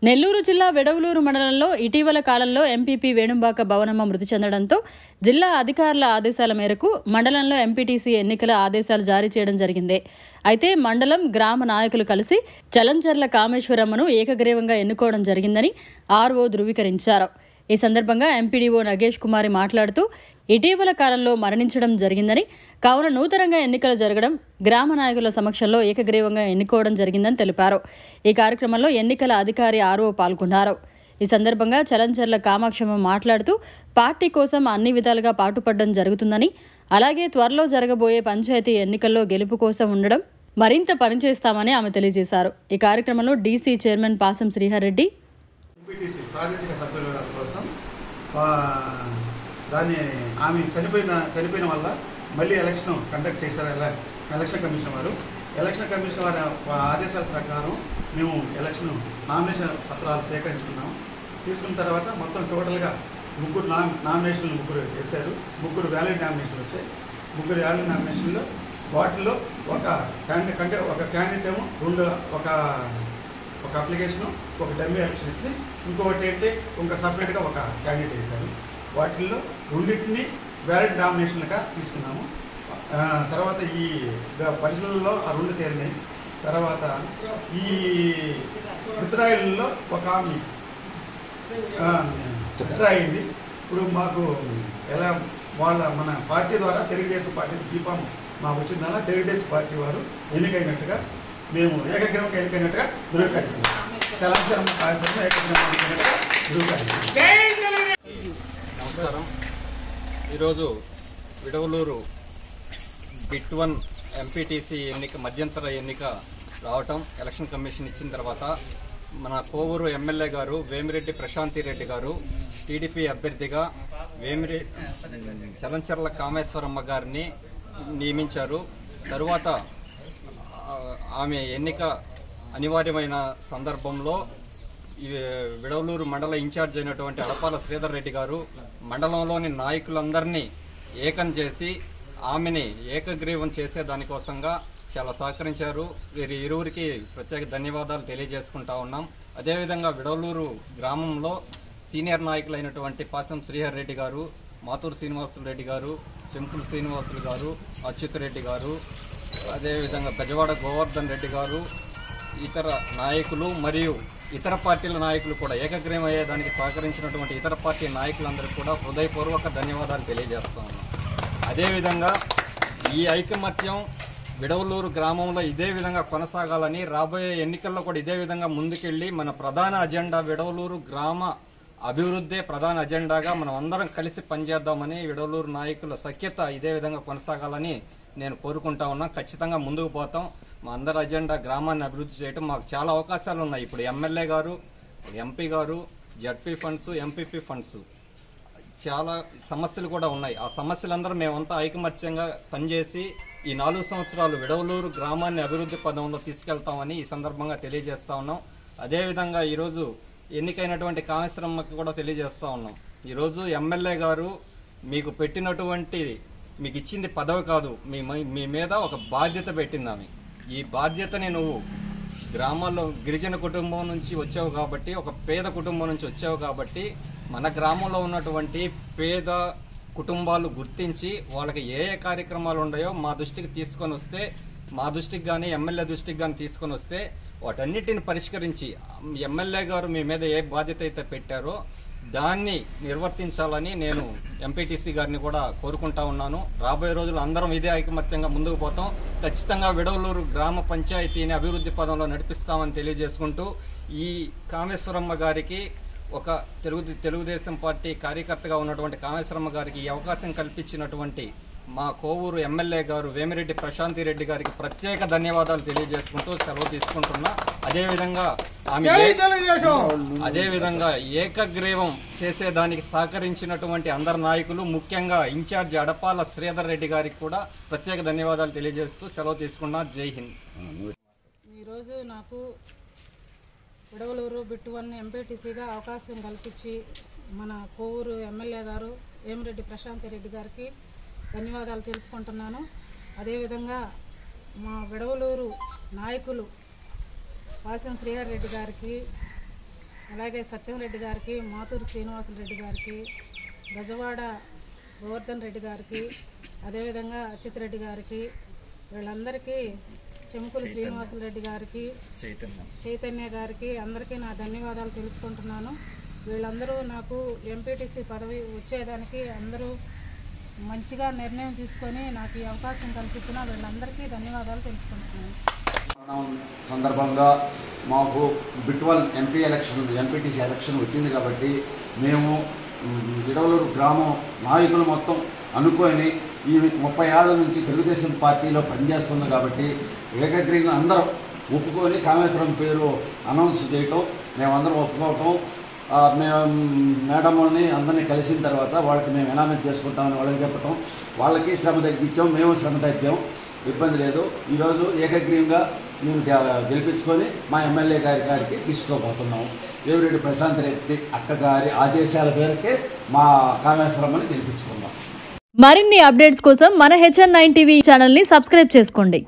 నెల్లూరు జిల్లా వెడవలూరు మండలంలో ఇటీవల కాలంలో ఎంపీపీ వేణుంబాక భవనమ్మ మృతి చెందడంతో జిల్లా అధికారుల ఆదేశాల మేరకు మండలంలో ఎంపీటీసీ ఎన్నికల ఆదేశాలు జారీ చేయడం జరిగింది. అయితే మండలం గ్రామ నాయకులు కలిసి చలంచర్ల కామేశ్వరమ్మను ఏకగ్రీవంగా ఎన్నుకోవడం జరిగిందని ఆర్ఓ ధృవీకరించారు. ఈ సందర్భంగా ఎంపీడీఓ నగేష్ కుమారి మాట్లాడుతూ ఇటీవల కాలంలో మరణించడం జరిగిందని, కావున నూతనంగా ఎన్నికలు జరగడం గ్రామ నాయకుల సమక్షంలో ఏకగ్రీవంగా ఎన్నుకోవడం జరిగిందని తెలిపారు. ఈ కార్యక్రమంలో ఎన్నికల అధికారి ఆర్ఓ పాల్గొన్నారు. ఈ సందర్భంగా చలంచర్ల కామాక్షమ్మ మాట్లాడుతూ పార్టీ కోసం అన్ని విధాలుగా పాటుపడడం జరుగుతుందని, అలాగే త్వరలో జరగబోయే పంచాయతీ ఎన్నికల్లో గెలుపు కోసం ఉండడం మరింత పనిచేస్తామని ఆమె తెలియజేశారు. ఈ కార్యక్రమంలో డీసీ చైర్మన్ పాసం శ్రీహర్రెడ్డి, ప్రాదేశిక సభ్యుల కోసం దాన్ని ఆమె చనిపోయిన వల్ల మళ్ళీ ఎలక్షన్ కండక్ట్ చేశారు ఎలక్షన్ కమిషన్ వారు. ఎలక్షన్ కమిషన్ వారి ఆదేశాల ప్రకారం మేము ఎలక్షన్ నామినేషన్ పత్రాలు సేకరించుకున్నాము. తీసుకున్న తర్వాత మొత్తం టోటల్గా ముగ్గురు నామినేషన్లు వేశారు. ముగ్గురు వ్యాలిడ్ నామినేషన్లు వచ్చాయి. ముగ్గురు వ్యాలిడ్ నామినేషన్లో వాటిల్లో ఒక క్యాండిడేట్ ఏమో ఒక అప్లికేషను, ఒక డమ్మీ ఎలక్షన్ ఇస్తే ఇంకొకటి ఏంటి ఇంకా సపరేట్గా ఒక క్యాండిడేట్ వేశారు. వాటిల్లో రెండింటిని వ్యాలిడ్ నామినేషన్లుగా తీసుకున్నాము. తర్వాత ఈ పరిశీలనలో ఆ రెండు తేలినాయి. తర్వాత ఈ విత్డ్రాయల్లో ఒక ఆమె విత్డ్రా అయింది. ఇప్పుడు మాకు ఎలా మన పార్టీ ద్వారా తెలుగుదేశం పార్టీ దీపం మాకు వచ్చిందన్న తెలుగుదేశం పార్టీ వారు ఎన్నికైనట్టుగా మేము ఏకగ్రీవంగా ఎన్నికైనట్టుగా ధృవీకరిస్తున్నాం. చలంచర్ల కార్యక్రమం ఏకగ్రీవంగా ఎన్నికైనట్టుగా ధృవీకరిస్తున్నాం. నమస్కారం. ఈరోజు విడవలూరు బిట్ 1 ఎంపీటీసీ మధ్యంతర ఎన్నిక రావటం ఎలక్షన్ కమిషన్ ఇచ్చిన తర్వాత మన కోవూరు ఎమ్మెల్యే గారు వేమిరెడ్డి ప్రశాంతి రెడ్డి గారు టీడీపీ అభ్యర్థిగా చలంచర్ల కామేశ్వరమ్మ గారిని నియమించారు. తరువాత ఆమె ఎన్నిక అనివార్యమైన సందర్భంలో విడవలూరు మండల ఇన్ఛార్జ్ అయినటువంటి అడపాల శ్రీధర్ రెడ్డి గారు మండలంలోని నాయకులందరినీ ఏకం చేసి ఆమెని ఏకగ్రీవం చేసే దానికోసంగా చాలా సహకరించారు. వీరి ఇరువురికి ప్రత్యేక ధన్యవాదాలు తెలియజేసుకుంటా ఉన్నాం. అదేవిధంగా విడవలూరు గ్రామంలో సీనియర్ నాయకులైనటువంటి పాసం శ్రీహర్ రెడ్డి గారు, మాతూరు శ్రీనివాసులు రెడ్డి గారు, చెంకుల శ్రీనివాసులు గారు, అచ్యుత్ రెడ్డి గారు, అదేవిధంగా బెజవాడ గోవర్ధన్ రెడ్డి గారు, ఇతర నాయకులు మరియు ఇతర పార్టీల నాయకులు కూడా ఏకగ్రీవం అయ్యేదానికి సహకరించినటువంటి ఇతర పార్టీ నాయకులందరికీ కూడా హృదయపూర్వక ధన్యవాదాలు తెలియజేస్తా ఉన్నాం. అదేవిధంగా ఈ ఐకమత్యం విడవలూరు గ్రామంలో ఇదే విధంగా కొనసాగాలని, రాబోయే ఎన్నికల్లో కూడా ఇదే విధంగా ముందుకెళ్లి మన ప్రధాన అజెండా విడవలూరు గ్రామ అభివృద్ధే ప్రధాన అజెండాగా మనం అందరం కలిసి పనిచేద్దామని, విడవలూరు నాయకుల సఖ్యత ఇదే విధంగా కొనసాగాలని నేను కోరుకుంటా ఉన్నా. ఖచ్చితంగా ముందుకు పోతాం. మా అందరి అజెండా గ్రామాన్ని అభివృద్ధి చేయడం. మాకు చాలా అవకాశాలు ఉన్నాయి. ఇప్పుడు ఎమ్మెల్యే గారు, ఎంపీ గారు, జడ్పీ ఫండ్స్, ఎంపీపీ ఫండ్స్, చాలా సమస్యలు కూడా ఉన్నాయి. ఆ సమస్యలందరూ మేమంతా ఐకమత్యంగా పనిచేసి ఈ 4 సంవత్సరాలు విడవలూరు గ్రామాన్ని అభివృద్ధి పదంలో తీసుకెళ్తామని ఈ సందర్భంగా తెలియజేస్తా ఉన్నాం. అదేవిధంగా ఈరోజు ఎన్నికైనటువంటి కామేశ్వరమ్మకి కూడా తెలియజేస్తా ఉన్నాం. ఈరోజు ఎమ్మెల్యే గారు మీకు పెట్టినటువంటి, మీకు ఇచ్చింది పదవి కాదు, మీ మీద ఒక బాధ్యత పెట్టింది ఆమె. ఈ బాధ్యతని నువ్వు గ్రామాల్లో గిరిజన కుటుంబం నుంచి వచ్చావు కాబట్టి, ఒక పేద కుటుంబం నుంచి వచ్చావు కాబట్టి, మన గ్రామంలో ఉన్నటువంటి పేద కుటుంబాలు గుర్తించి వాళ్ళకి ఏ కార్యక్రమాలు ఉన్నాయో మా దృష్టికి తీసుకొని వస్తే, మా దృష్టికి కానీ ఎమ్మెల్యే దృష్టికి కానీ తీసుకొని వస్తే వాటన్నిటిని పరిష్కరించి ఎమ్మెల్యే గారు మీ మీద ఏ బాధ్యత అయితే పెట్టారో దాన్ని నిర్వర్తించాలని నేను ఎంపీటీసీ గారిని కూడా కోరుకుంటా ఉన్నాను. రాబోయే రోజులు అందరం ఇదే ఐకమత్యంగా ముందుకు పోతాం. ఖచ్చితంగా విడవలూరు గ్రామ పంచాయతీని అభివృద్ధి పదంలో నడిపిస్తామని తెలియజేసుకుంటూ, ఈ కామేశ్వరమ్మ గారికి, ఒక తెలుగుదేశం పార్టీ కార్యకర్తగా ఉన్నటువంటి కామేశ్వరమ్మ గారికి ఈ అవకాశం కల్పించినటువంటి మా కోవూరు ఎమ్మెల్యే గారు వేమిరెడ్డి ప్రశాంతి రెడ్డి గారికి ప్రత్యేక ధన్యవాదాలు తెలియజేసుకుంటూ సెలవు తీసుకుంటున్నా. అదేవిధంగా ఏకగ్రీవం చేసేదానికి సహకరించినటువంటి అందరు నాయకులు, ముఖ్యంగా ఇన్ఛార్జి అడపాల శ్రీధర్ రెడ్డి గారికి కూడా ప్రత్యేక ధన్యవాదాలు తెలియజేస్తూ సెలవు తీసుకున్నా. జై హింద్. ఈరోజు నాకు విడవలూరు బిట్ 1 ఎంపీటీసీగా అవకాశం కల్పించి మన కోవూరు ఎమ్మెల్యే గారు వేమిరెడ్డి ప్రశాంతి రెడ్డి గారికి ధన్యవాదాలు తెలుపుకుంటున్నాను. అదేవిధంగా మా విడవలూరు నాయకులు పాసం శ్రీహర్ రెడ్డి గారికి, అలాగే సత్యంరెడ్డి గారికి, మాతూరు శ్రీనివాసరెడ్డి గారికి, బెజవాడ గోవర్ధన్ రెడ్డి గారికి, అదేవిధంగా అచ్యుత్ రెడ్డి గారికి, వీళ్ళందరికీ, చెంకులు శ్రీనివాసరెడ్డి గారికి, చైతన్య గారికి అందరికీ నా ధన్యవాదాలు తెలుపుకుంటున్నాను. వీళ్ళందరూ నాకు ఎంపీటీసీ పదవి వచ్చేదానికి అందరూ మంచిగా నిర్ణయం తీసుకొని నాకు ఈ అవకాశం కల్పించిన వీళ్ళందరికీ ధన్యవాదాలు తెలుపుకుంటున్నాను. సందర్భంగా మాకు బిట్వల్ ఎంపీటీసీ ఎలక్షన్ వచ్చింది కాబట్టి మేము విడవలూరు గ్రామం నాయకులు మొత్తం అనుకొని ఈ 30 ఏళ్ల నుంచి తెలుగుదేశం పార్టీలో పనిచేస్తుంది కాబట్టి ఏకగ్రీవంగా అందరం ఒప్పుకొని కామేశ్వరం పేరు అనౌన్స్ చేయటం, మేమందరం ఒప్పుకోవటం, మేము మేడం వాళ్ళని అందరినీ కలిసిన తర్వాత వాళ్ళకి మేము ఎనామినేట్ చేసుకుంటామని వాళ్ళకి చెప్పటం, వాళ్ళకి శ్రమ తగ్గించాం, మేము శ్రమ తగ్గాం, ఇబ్బంది లేదు. ఈరోజు ఏకగ్రీవంగా మేము గెలిపించుకొని మా ఎమ్మెల్యే గారికి తీసుకోబోతున్నాము. వేమిరెడ్డి ప్రశాంత్ రెడ్డి అక్కగారి ఆదేశాల మేరకే మా కామేశ్వరమ్మని గెలిపించుకున్నాం. మరిన్ని అప్డేట్స్ కోసం మన HN9 టీవీ ఛానల్ని సబ్స్క్రైబ్ చేసుకోండి.